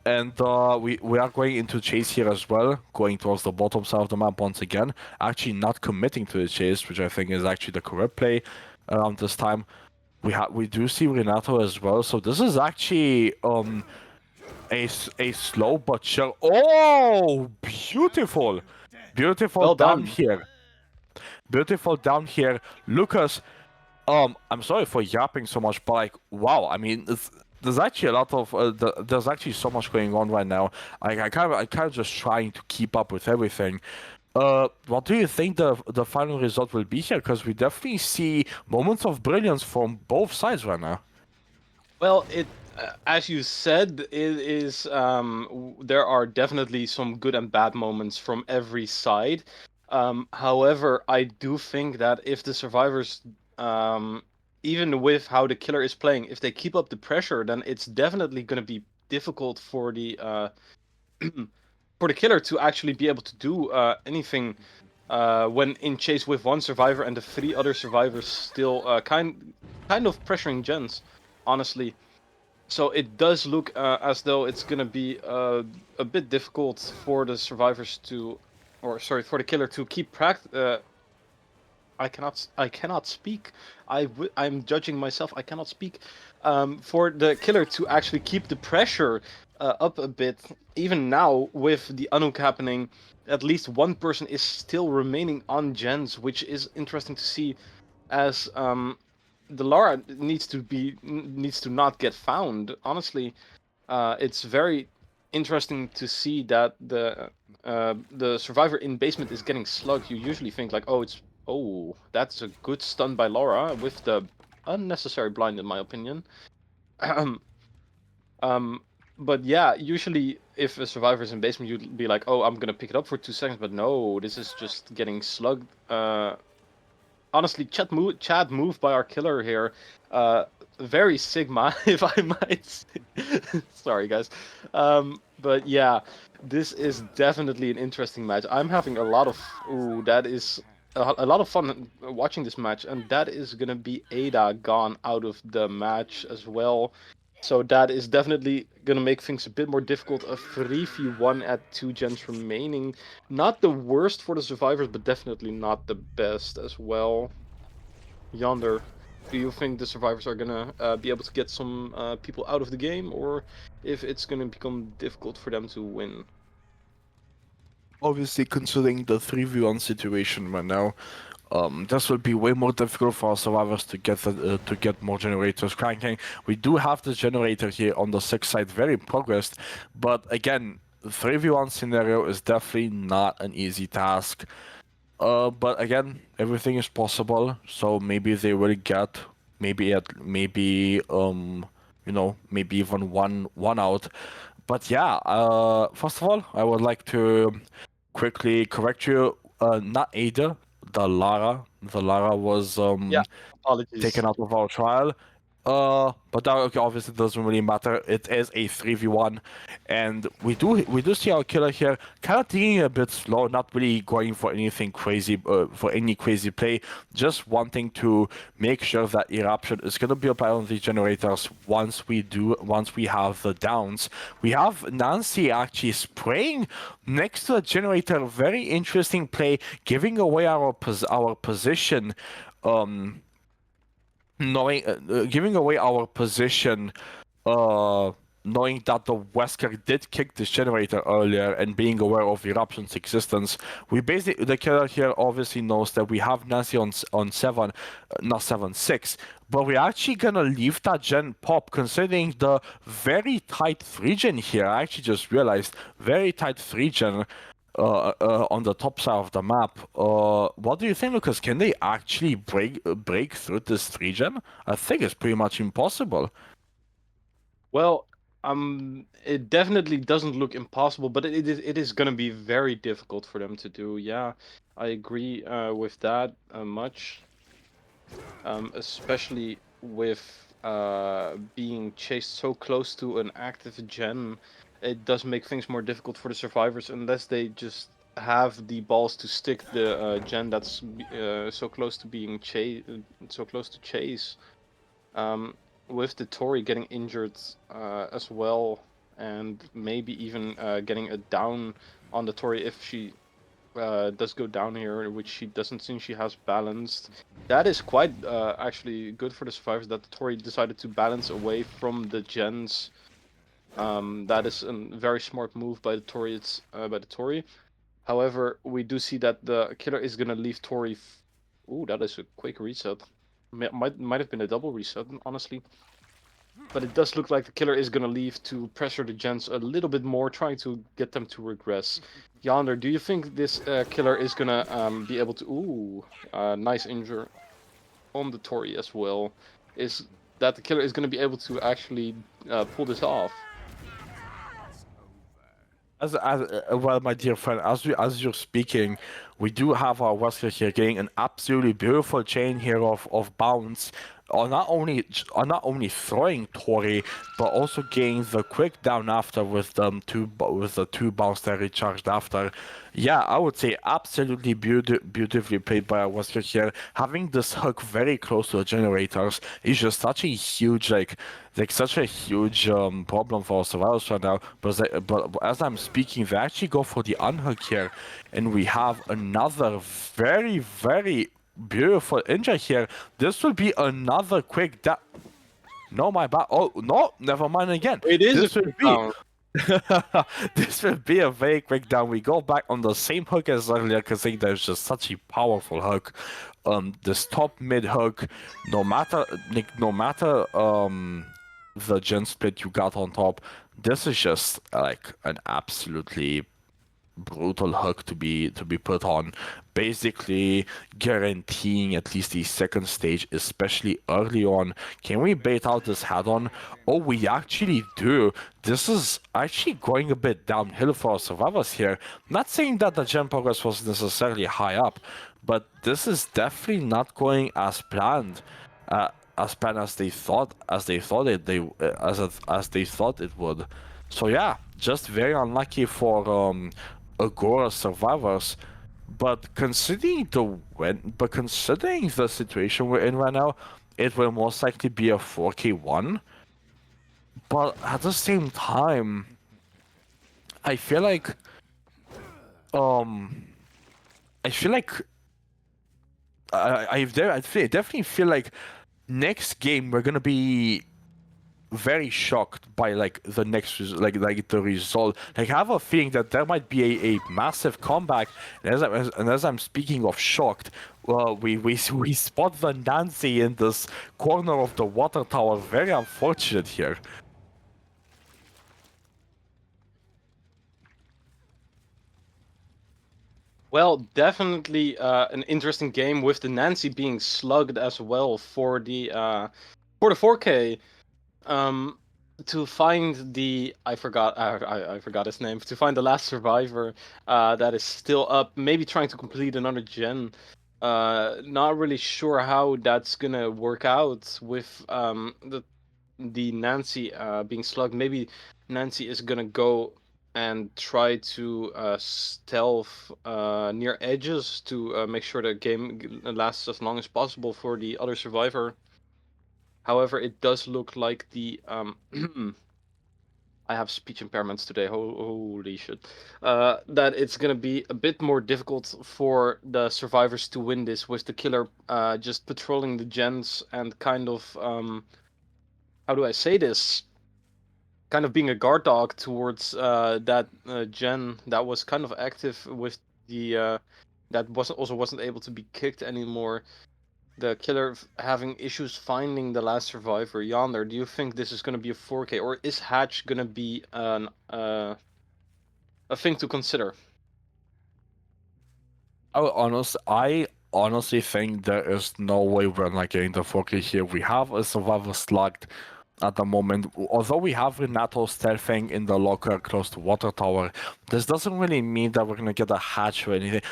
[SPEAKER 1] And we are going into chase here as well, going towards the bottom side of the map once again. Actually not committing to the chase, which I think is actually the correct play around this time. We do see Renato as well, so this is actually a slow but sure. Oh, beautiful, beautiful
[SPEAKER 2] Well
[SPEAKER 1] down
[SPEAKER 2] done.
[SPEAKER 1] here, beautiful down here, Lucas. I'm sorry for yapping so much, but like, wow. I mean, there's actually a lot of there's actually so much going on right now. I kind of just trying to keep up with everything. What do you think the final result will be here? Because we definitely see moments of brilliance from both sides right now.
[SPEAKER 2] Well, as you said, it is. There are definitely some good and bad moments from every side. However, I do think that if the survivors, even with how the killer is playing, if they keep up the pressure, then it's definitely going to be difficult for the for the killer to actually be able to do anything when in chase with one survivor and the 3 other survivors still kind of pressuring gens, honestly. So it does look as though it's gonna be a bit difficult for the survivors to, or sorry, for the killer to keep I cannot speak. I'm judging myself. I cannot speak. For the killer to actually keep the pressure up a bit, even now with the Anuk happening, at least one person is still remaining on gens, which is interesting to see, as the Lara needs to not get found. Honestly, it's very interesting to see that the survivor in basement is getting slugged. You usually think like, oh, that's a good stun by Laura with the unnecessary blind, in my opinion. um, but yeah, usually if a survivor is in basement, you'd be like, oh, I'm gonna pick it up for 2 seconds. But no, this is just getting slugged. Honestly, Chad move by our killer here. Very Sigma, if I might say. Sorry, guys. But yeah, this is definitely an interesting match. I'm having a lot of that is a lot of fun watching this match, and that is gonna be Ada gone out of the match as well. So that is definitely gonna make things a bit more difficult. A 3v1 at 2 gens remaining. Not the worst for the survivors, but definitely not the best as well. Yonder, do you think the survivors are gonna be able to get some people out of the game, or if it's gonna become difficult for them to win?
[SPEAKER 1] Obviously, considering the 3v1 situation right now, this will be way more difficult for our survivors to get more generators cranking. We do have the generator here on the 6 side very progressed, but again, 3v1 scenario is definitely not an easy task. But again, everything is possible, so maybe they will get maybe even one out. But yeah, first of all, I would like to quickly correct you. Not Ada, the Lara. The Lara was
[SPEAKER 2] Yeah, apologies.
[SPEAKER 1] taken out of our trial. But that okay, obviously doesn't really matter. It is a 3v1, and we do see our killer here kind of taking it a bit slow, not really going for anything crazy, for any crazy play, just wanting to make sure that eruption is gonna be applied on the generators once we have the downs. We have Nancy actually spraying next to the generator. Very interesting play, giving away our position. Knowing giving away our position, uh knowing that the Wesker did kick this generator earlier and being aware of eruption's existence, we basically the killer here obviously knows that we have Nancy on 7, not 7-6, but we're actually gonna leave that gen pop considering the very tight 3 gen here. I actually just realized very tight 3 gen on the top side of the map. What do you think, Lucas? Can they actually break through this region? I think it's pretty much impossible.
[SPEAKER 2] Well, it definitely doesn't look impossible, but it is gonna be very difficult for them to do. Yeah, I agree with that much. Especially with being chased so close to an active gen, it does make things more difficult for the survivors unless they just have the balls to stick the gen that's so close to being so close to chase. Um, with the Tori getting injured as well, and maybe even getting a down on the Tori if she does go down here, which she doesn't seem she has balanced. That is quite actually good for the survivors that the Tori decided to balance away from the gens. That is a very smart move by the Tori. However, we do see that the killer is gonna leave Tori. Ooh, that is a quick reset. Might have been a double reset, honestly. But it does look like the killer is gonna leave to pressure the gens a little bit more, trying to get them to regress. Yonder, do you think this killer is gonna be able to? Ooh, nice injure on the Tori as well. Is that the killer is gonna be able to actually pull this off?
[SPEAKER 1] Well, my dear friend, as you're speaking, we do have our Wesker here getting an absolutely beautiful chain here of bounce, or not only throwing Tori, but also getting the quick down after with with the 2 bounce that recharged after. Yeah, I would say absolutely beautifully played by our Wesker here. Having this hook very close to the generators is just such a huge such a huge problem for our survivors right now. But as I'm speaking, they actually go for the unhook here, and we have another very, very beautiful injury here. This will be another quick No, my bad. Oh, no, never mind again.
[SPEAKER 2] It is a
[SPEAKER 1] This will
[SPEAKER 2] quick
[SPEAKER 1] be
[SPEAKER 2] down.
[SPEAKER 1] this will be a very quick down. We go back on the same hook as earlier because I think there's just such a powerful hook. This top mid hook, no matter the gen split you got on top, this is just like an absolutely brutal hook to be put on, basically guaranteeing at least the second stage, especially early on. Can we bait out this head-on? Oh, we actually do. This is actually going a bit downhill for our survivors here. Not saying that the gen progress was necessarily high up, but this is definitely not going as planned. As planned as they thought it would. So yeah, just very unlucky for Agora survivors. But considering the situation we're in right now, it will most likely be a 4K1. but at the same time, I feel like um I feel like I definitely feel like next game we're gonna be very shocked by like the next like the result. Like I have a feeling that there might be a massive comeback. And as I'm speaking of shocked, well, we spot the Nancy in this corner of the water tower. Very unfortunate here.
[SPEAKER 2] Well, definitely an interesting game with the Nancy being slugged as well for the 4K. Um, to find the I forgot his name. To find the last survivor that is still up, maybe trying to complete another gen. Not really sure how that's gonna work out with the Nancy being slugged. Maybe Nancy is gonna go and try to stealth near edges to make sure the game lasts as long as possible for the other survivor. However, it does look like the I have speech impairments today. Holy shit! That it's gonna be a bit more difficult for the survivors to win this, with the killer just patrolling the gens and kind of how do I say this? Kind of being a guard dog towards that gen that was kind of active with the that wasn't able to be kicked anymore. The killer having issues finding the last survivor yonder. Do you think this is going to be a 4K, or is Hatch going to be a thing to consider?
[SPEAKER 1] I honestly think there is no way we're not getting the 4K here. We have a survivor slugged at the moment. Although we have Renato stealthing in the locker close to Water Tower, this doesn't really mean that we're gonna get a hatch or anything.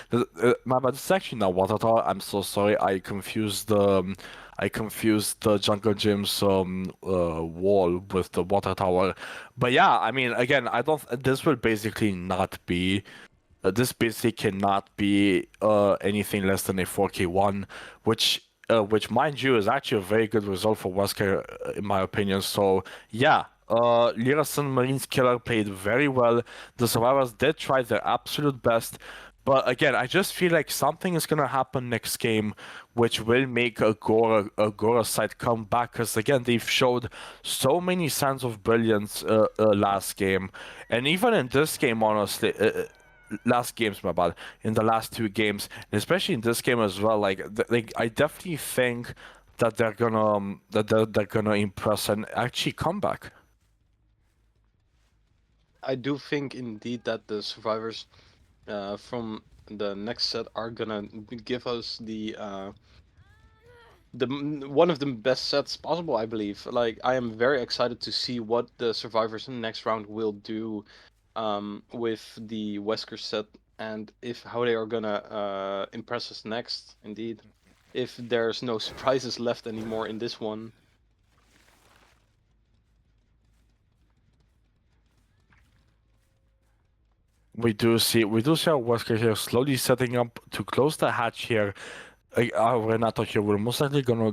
[SPEAKER 1] My bad, it's actually not Water Tower. I'm so sorry. I confused the Jungle Gym's wall with the Water Tower. But yeah, I mean, again, I don't. This will basically not be. This basically cannot be anything less than a 4K1, which mind you is actually a very good result for Wesker, in my opinion. So yeah, Lirasanmarine's killer played very well. The survivors did try their absolute best. But again, I just feel like something is gonna happen next game, which will make Agora side come back. Because again, they've showed so many signs of brilliance last game, and even in this game, honestly, last games, my bad, in the last two games, and especially in this game as well. Like I definitely think that they're gonna impress and actually come back.
[SPEAKER 2] I do think indeed that the survivors from the next set are gonna give us one of the best sets possible, I believe. Like, I am very excited to see what the survivors in the next round will do with the Wesker set, and if how they are gonna impress us next. Indeed, if there's no surprises left anymore in this one.
[SPEAKER 1] We do see our Wesker here slowly setting up to close the hatch here. Renato here will most likely go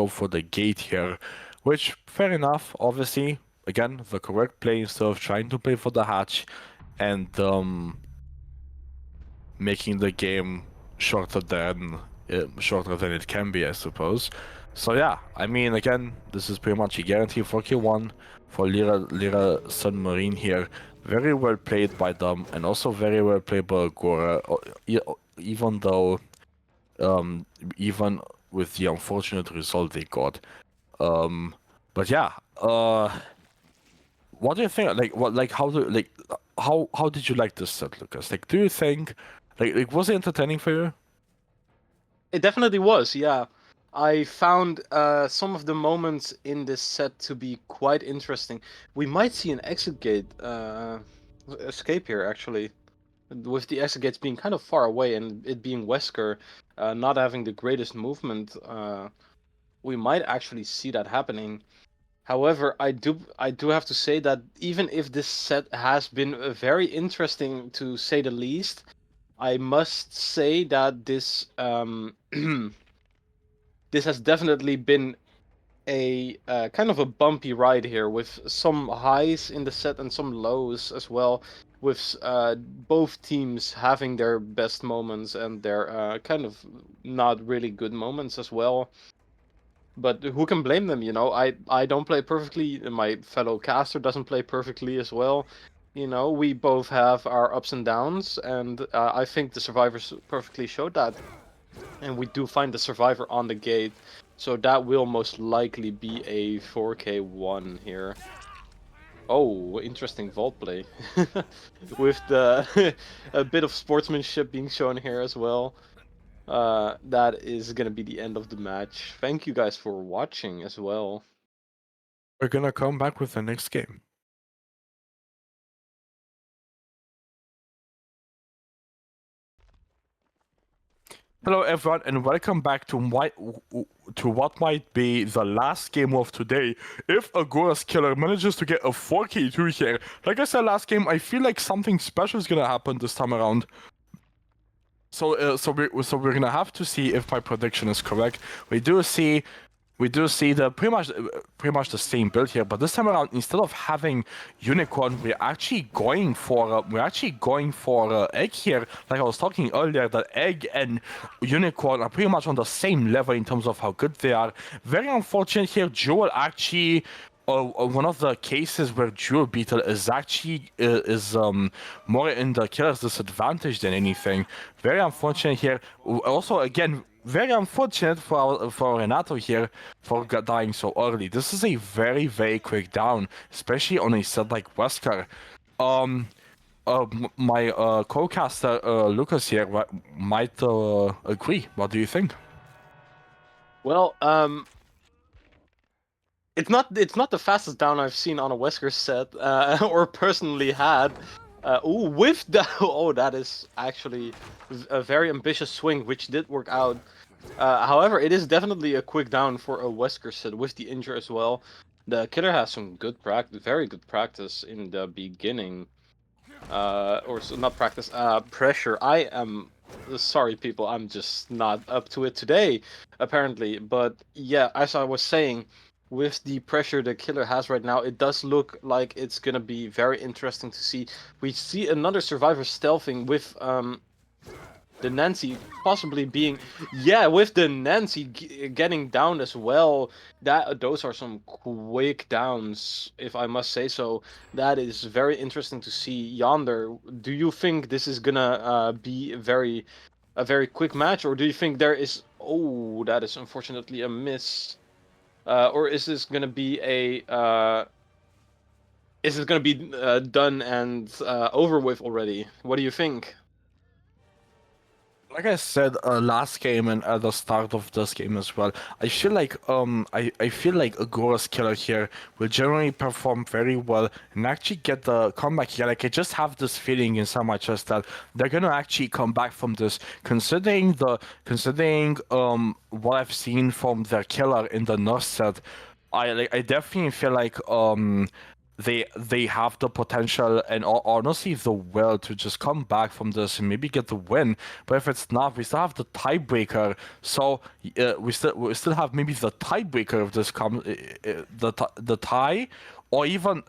[SPEAKER 1] for the gate here, which fair enough. Obviously, again the correct play instead of trying to play for the hatch, and making the game shorter than it can be, I suppose. So yeah, I mean, again, this is pretty much a guarantee for Q1 for Lirasanmarine here. Very well played by them, and also very well played by Agora. Even though, um, even with the unfortunate result they got. Um, but yeah, what do you think? Like, what, like, how did you like this set, Lucas? Like, do you think, was it entertaining for you?
[SPEAKER 2] It definitely was, yeah. I found some of the moments in this set to be quite interesting. We might see an exit gate escape here, actually, with the exit gates being kind of far away and it being Wesker not having the greatest movement. We might actually see that happening. However, I do have to say that even if this set has been very interesting to say the least, I must say that this this has definitely been a kind of a bumpy ride here with some highs in the set and some lows as well, with both teams having their best moments and their kind of not really good moments as well. But who can blame them? I don't play perfectly, and my fellow caster doesn't play perfectly as well. We both have our ups and downs, and I think the survivors perfectly showed that. And we do find the survivor on the gate, so that will most likely be a 4K1 here. Oh, interesting vault play. With the a bit of sportsmanship being shown here as well. That is gonna be the end of the match. Thank you guys for watching as well.
[SPEAKER 1] We're gonna come back with the next game. Hello everyone and welcome back to what might be the last game of today if Agora's killer manages to get a 4K2 here. Like I said last game, I feel like something special is gonna happen this time around. So we're gonna have to see if my prediction is correct. We do see the pretty much the same build here, but this time around, instead of having unicorn, we're actually going for egg here. Like I was talking earlier, that egg and unicorn are pretty much on the same level in terms of how good they are. Very unfortunate here. Jewel actually. One of the cases where Jewel Beetle is actually more in the killer's disadvantage than anything. Very unfortunate here. Also, again, very unfortunate for Renato here for dying so early. This is a very quick down, especially on a set like Wesker. My co-caster Lucas here might agree. What do you think?
[SPEAKER 2] Well, it's not the fastest down I've seen on a Wesker set, or personally had. With that, that is actually a very ambitious swing, which did work out. However, it is definitely a quick down for a Wesker set with the injure as well. The killer has some good practice, very good practice in the beginning. Not practice, pressure. I am sorry, people. I'm just not up to it today, apparently. But yeah, as I was saying, with the pressure the killer has right now, it does look like it's gonna be very interesting to see. We see another survivor stealthing with the Nancy possibly being, yeah, with the Nancy getting down as well. Those are some quick downs, if I must say so. That is very interesting to see. Yonder, do you think this is gonna be a very quick match, or do you think there is? Oh, that is unfortunately a miss. Or is this gonna be a? Is it gonna be done and over with already? What do you think?
[SPEAKER 1] Like I said last game and at the start of this game as well, I feel like Agora's killer here will generally perform very well and actually get the comeback here. Like I just have this feeling inside my chest that they're gonna actually come back from this, considering what I've seen from their killer in the nurse set. I definitely feel like they have the potential and honestly the will to just come back from this and maybe get the win. But if it's not, we still have the tiebreaker. So we still have maybe the tiebreaker if this comes the tie, or even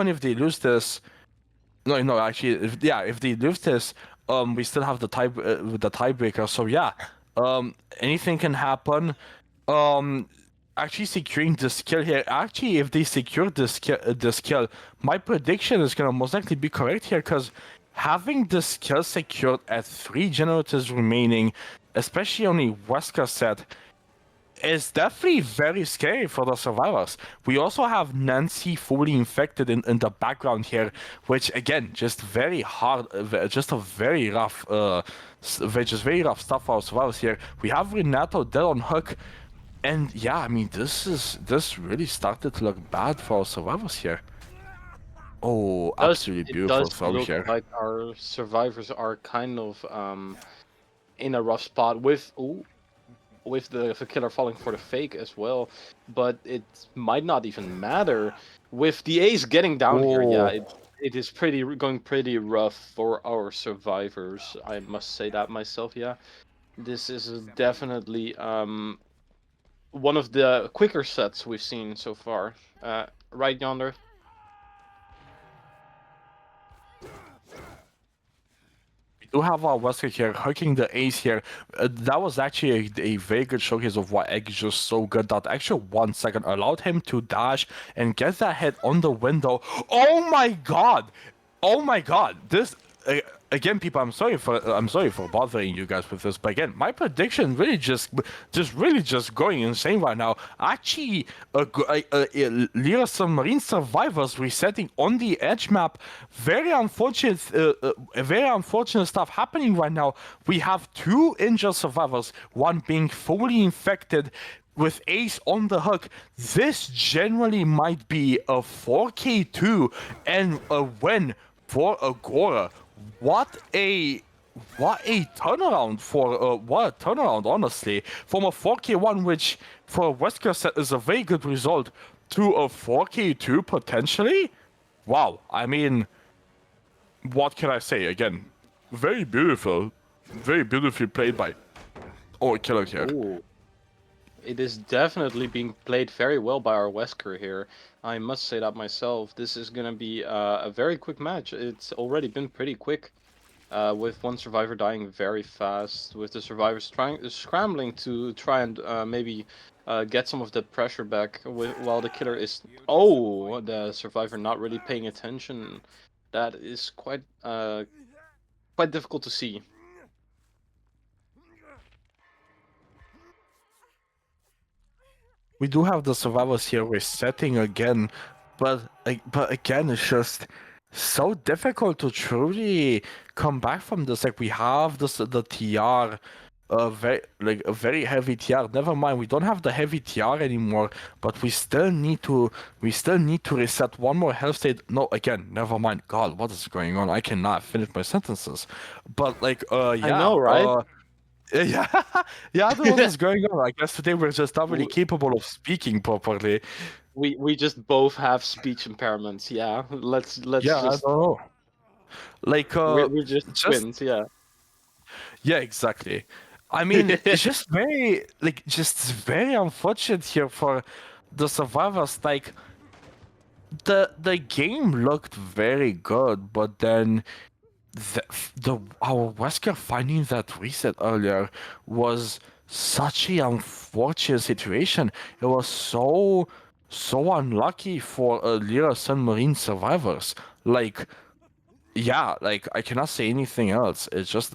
[SPEAKER 1] if they lose this. No, actually, if they lose this, we still have the tiebreaker. So yeah, anything can happen. Um, actually securing this kill here. Actually, if they secure this kill, my prediction is gonna most likely be correct here because having this kill secured at 3 generators remaining, especially on a Wesker set, is definitely very scary for the survivors. We also have Nancy fully infected in the background here, which again, just very hard, just a very rough, just very rough stuff for our survivors here. We have Renato dead on hook, and yeah, I mean, this really started to look bad for our survivors here. Oh,
[SPEAKER 2] does
[SPEAKER 1] absolutely
[SPEAKER 2] it
[SPEAKER 1] beautiful
[SPEAKER 2] does
[SPEAKER 1] throw
[SPEAKER 2] look
[SPEAKER 1] here.
[SPEAKER 2] like our survivors are kind of in a rough spot with the killer falling for the fake as well, but it might not even matter with the ace getting down here. Yeah,
[SPEAKER 1] Oh,
[SPEAKER 2] it is going pretty rough for our survivors. I must say that myself. Yeah, this is definitely one of the quicker sets we've seen so far. Right yonder.
[SPEAKER 1] Do have our Wesker here hooking the ace here. That was actually a very good showcase of why Egg is just so good. That extra 1 second allowed him to dash and get that hit on the window. Oh my god! Oh my god! This again, people. I'm sorry for bothering you guys with this, but again, my prediction really just going insane right now. Actually, Lirasanmarine survivors resetting on the edge map. Very unfortunate stuff happening right now. We have 2 injured survivors, one being fully infected with Ace on the hook. This generally might be a 4K2 and a win for Agora. What a turnaround honestly, from a 4K1, which for a Wesker set is a very good result, to a 4K2 potentially. Wow, I mean, what can I say? Again, very beautiful, very beautifully played by our killer here.
[SPEAKER 2] Ooh. It is definitely being played very well by our Wesker here. I must say that myself. This is gonna be a very quick match. It's already been pretty quick, with one survivor dying very fast, with the survivors scrambling to try and maybe get some of that pressure back, while the killer is the survivor not really paying attention. That is quite difficult to see.
[SPEAKER 1] We do have the survivors here resetting again, but again, it's just so difficult to truly come back from this. Like we have the TR, a very heavy TR. Never mind, we don't have the heavy TR anymore, but we still need to reset one more health state. No, again, never mind. God, what is going on? I cannot finish my sentences. But like,
[SPEAKER 2] I know, right?
[SPEAKER 1] yeah, yeah, I don't know what is going on. I guess today we're just not really capable of speaking properly.
[SPEAKER 2] We just both have speech impairments. Yeah, let's
[SPEAKER 1] Yeah, I
[SPEAKER 2] just
[SPEAKER 1] don't know. Like,
[SPEAKER 2] we're just
[SPEAKER 1] just
[SPEAKER 2] twins. Yeah.
[SPEAKER 1] yeah, exactly. I mean, it's just just very unfortunate here for the survivors. Like, the game looked very good, but then our Wesker finding that reset earlier was such a unfortunate situation. It was so unlucky for Lirasanmarine survivors. Like, yeah, like I cannot say anything else. It's just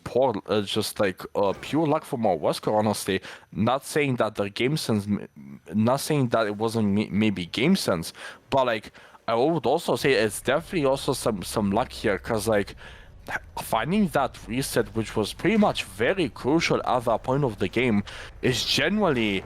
[SPEAKER 1] poor, just like pure luck from our Wesker. Honestly, not saying that the game sense, not saying that it wasn't maybe game sense, but like I would also say it's definitely also some luck here, cause like finding that reset, which was pretty much very crucial at that point of the game, is genuinely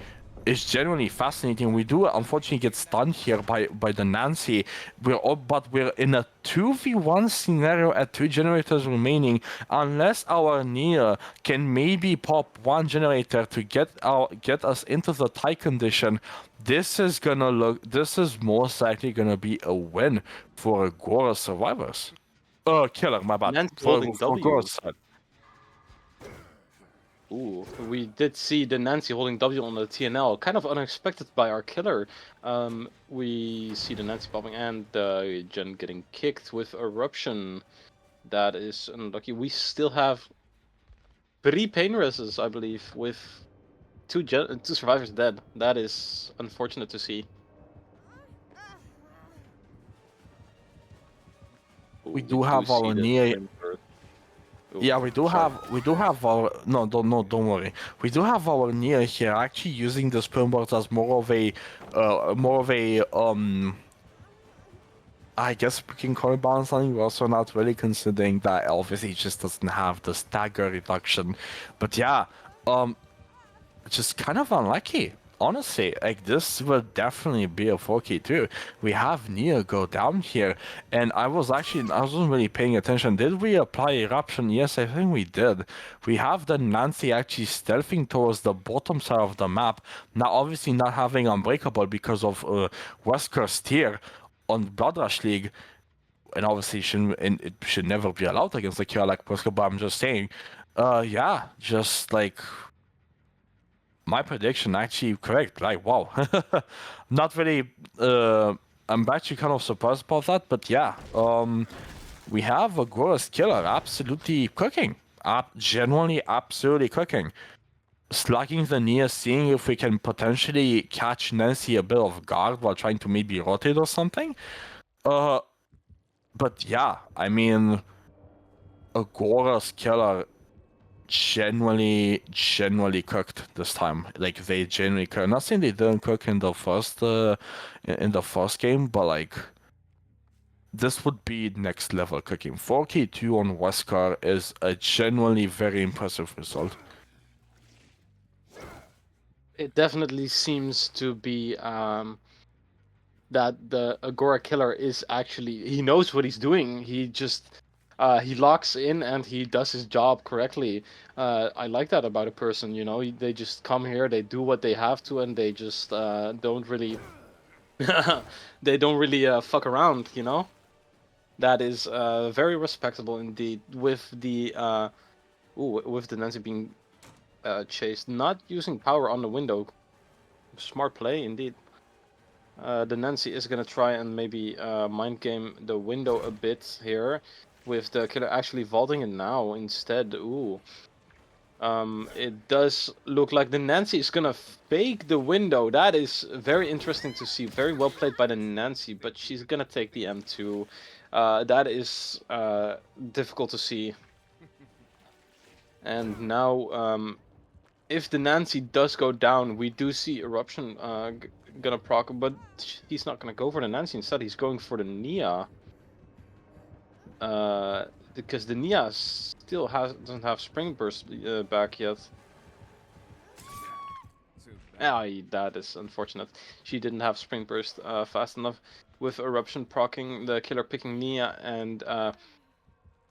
[SPEAKER 1] fascinating. We do unfortunately get stunned here by the Nancy. But we're in a 2v1 scenario at 2 generators remaining. Unless our Nia can maybe pop 1 generator to get us into the tie condition, this is most likely gonna be a win for Agora survivors. Killer, my bad.
[SPEAKER 2] Nancy
[SPEAKER 1] For
[SPEAKER 2] holding W.
[SPEAKER 1] Agora's side.
[SPEAKER 2] Ooh, we did see the Nancy holding W on the TNL, kind of unexpected by our killer. We see the Nancy popping and the Gen getting kicked with Eruption. That is unlucky. We still have 3 pain reses, I believe, with two survivors dead. That is unfortunate to see. Ooh,
[SPEAKER 1] We do have
[SPEAKER 2] see
[SPEAKER 1] our
[SPEAKER 2] the
[SPEAKER 1] Nia.
[SPEAKER 2] flame bird. Ooh,
[SPEAKER 1] Yeah,
[SPEAKER 2] sorry.
[SPEAKER 1] we do have our no, don't worry. We do have our Nia here actually using the springboard as more of a I guess we can call it balancing. We're also not really considering that obviously it just doesn't have the stagger reduction. But yeah, just kind of unlucky. Honestly, like this will definitely be a 4K too. We have Nia go down here, and I wasn't really paying attention. Did we apply eruption? Yes, I think we did. We have the Nancy actually stealthing towards the bottom side of the map. Now, obviously not having unbreakable because of Wesker's tier on Blood Rush League, and obviously it should never be allowed against a killer like Wesker. But I'm just saying, yeah, just like my prediction actually correct. Like, wow. Not really. I'm actually kind of surprised about that, but yeah. We have Agora's killer absolutely cooking. Genuinely, absolutely cooking. Slugging the near, seeing if we can potentially catch Nancy a bit off guard while trying to maybe rotate or something. But yeah, I mean, Agora's killer genuinely cooked this time. Like they genuinely cooked. Not saying they didn't cook in the first game, but like this would be next level cooking. 4K2 on Wesker is a genuinely very impressive result.
[SPEAKER 2] It definitely seems to be that the Agora killer is actually, he knows what he's doing. He just he locks in and he does his job correctly. I like that about a person. They just come here, they do what they have to, and they just don't really they don't really fuck around. That is very respectable indeed. With the Nancy being chased, not using power on the window. Smart play indeed. The Nancy is gonna try and maybe mind game the window a bit here, with the killer actually vaulting it now instead. Ooh. It does look like the Nancy is gonna fake the window. That is very interesting to see. Very well played by the Nancy, but she's gonna take the M2. That is difficult to see. And now, if the Nancy does go down, we do see Eruption gonna proc, but he's not gonna go for the Nancy. Instead, he's going for the Nia. Because the Nia still doesn't have Spring Burst back yet. That is unfortunate. She didn't have Spring Burst fast enough. With Eruption proccing, the killer picking Nia, and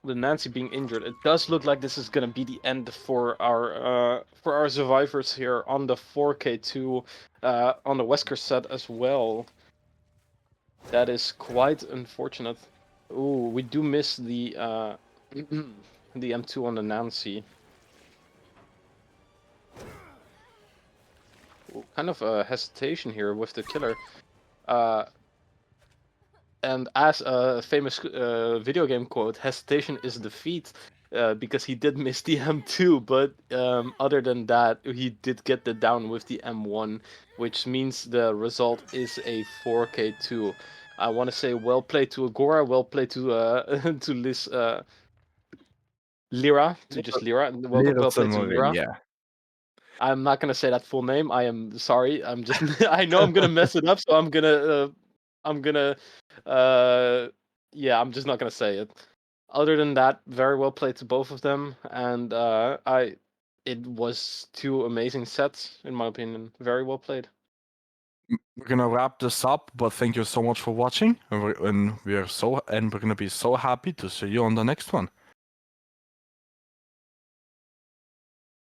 [SPEAKER 2] the Nancy being injured, it does look like this is gonna be the end for our survivors here on the 4K2 on the Wesker set as well. That is quite unfortunate. Ooh, we do miss the the M2 on the Nancy. Ooh, kind of a hesitation here with the killer. And as a famous video game quote, hesitation is defeat, because he did miss the M2, but other than that, he did get the down with the M1, which means the result is a 4K2. I want to say well played to Agora, well played to to Liz, Lira, to just Lira, and well played to
[SPEAKER 1] Lirasanmarine,
[SPEAKER 2] Lira.
[SPEAKER 1] yeah.
[SPEAKER 2] I'm not gonna say that full name. I am sorry. I'm just I know I'm gonna mess it up, so I'm gonna yeah, I'm just not gonna say it. Other than that, very well played to both of them, and it was two amazing sets in my opinion. Very well played.
[SPEAKER 1] We're gonna wrap this up, but thank you so much for watching, and we're gonna be so happy to see you on the next one.